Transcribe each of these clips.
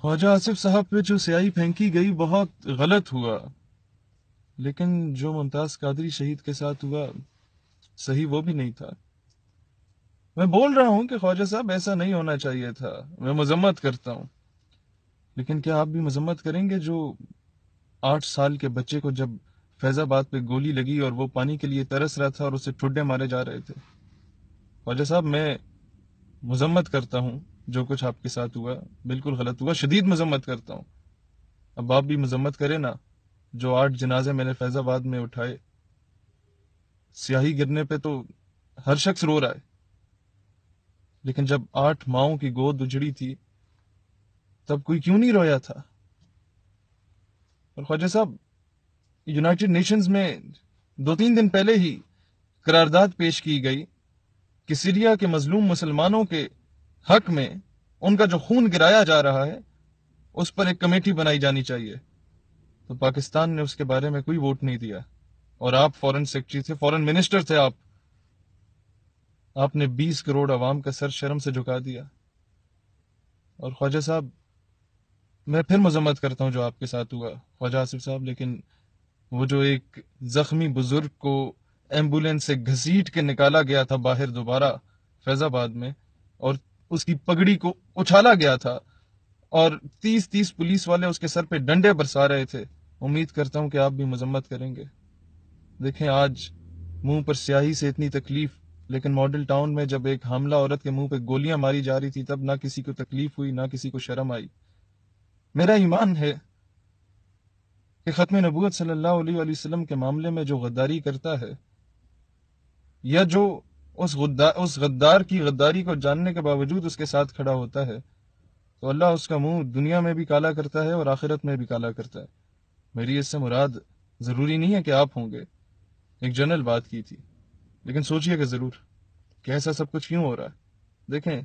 خواجہ آصف صاحب پہ جو سیاہی پھینکی گئی بہت غلط ہوا، لیکن جو ممتاز قادری شہید کے ساتھ ہوا صحیح وہ بھی نہیں تھا۔ میں بول رہا ہوں کہ خواجہ صاحب ایسا نہیں ہونا چاہیے تھا، میں مذمت کرتا ہوں، لیکن کیا آپ بھی مذمت کریں گے جو 8 سال کے بچے کو جب فیض آباد پہ گولی لگی اور وہ پانی کے لیے ترس رہا تھا اور اسے ٹھڈے مارے جا رہے تھے؟ خواجہ صاحب میں مذمت کرتا ہوں، جو کچھ آپ کے ساتھ ہوا بالکل غلط ہوا، شدید مذمت کرتا ہوں۔ اب آپ بھی مذمت کریں نا، جو 8 جنازے میں نے فیض آباد میں اٹھائے، سیاہی گرنے پہ تو ہر شخص رو رہا ہے، لیکن جب 8 ماؤں کی گود اجڑی تھی تب کوئی کیوں نہیں رویا تھا؟ اور خواجہ صاحب، یونائٹڈ نیشنز میں 2-3 دن پہلے ہی قرارداد پیش کی گئی کہ سیریا کے مظلوم مسلمانوں کے حق میں ان کا جو خون گرایا جا رہا ہے اس پر ایک کمیٹی بنائی جانی چاہیے، تو پاکستان نے اس کے بارے میں کوئی ووٹ نہیں دیا، اور آپ فورن سیکرٹری تھے، فورن منسٹر تھے آپ نے 20 کروڑ عوام کا سر شرم سے جھکا دیا۔ اور خواجہ صاحب، میں پھر مذمت کرتا ہوں جو آپ کے ساتھ ہوا خواجہ آصف صاحب، لیکن وہ جو ایک زخمی بزرگ کو ایمبولینس سے گھسیٹ کے نکالا گیا تھا باہر دوبارہ فیض آباد میں، اور اس کی پگڑی کو اچھالا گیا تھا اور 30 پولیس والے اس کے سر پہ ڈنڈے برسا رہے تھے، امید کرتا ہوں کہ آپ بھی مذمت کریں گے۔ دیکھیں، آج منہ پر سیاہی سے اتنی تکلیف، لیکن ماڈل ٹاؤن میں جب ایک حاملہ عورت کے منہ پہ گولیاں ماری جا رہی تھی تب نہ کسی کو تکلیف ہوئی، نہ کسی کو شرم آئی۔ میرا ایمان ہے کہ ختم نبوت صلی اللہ علیہ وآلہ وسلم کے معاملے میں جو غداری کرتا ہے، یا جو اس غدار کی غداری کو جاننے کے باوجود اس کے ساتھ کھڑا ہوتا ہے، تو اللہ اس کا منہ دنیا میں بھی کالا کرتا ہے اور آخرت میں بھی کالا کرتا ہے۔ میری اس سے مراد ضروری نہیں ہے کہ آپ ہوں گے، ایک جنرل بات کی تھی، لیکن سوچئے گا ضرور کہ ایسا سب کچھ کیوں ہو رہا ہے۔ دیکھیں،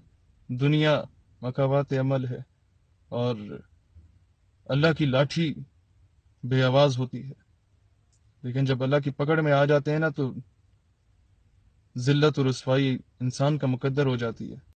دنیا مکاوات عمل ہے، اور اللہ کی لاٹھی بے آواز ہوتی ہے، لیکن جب اللہ کی پکڑ میں آ جاتے ہیں نا تو ذلت و رسوائی انسان کا مقدر ہو جاتی ہے۔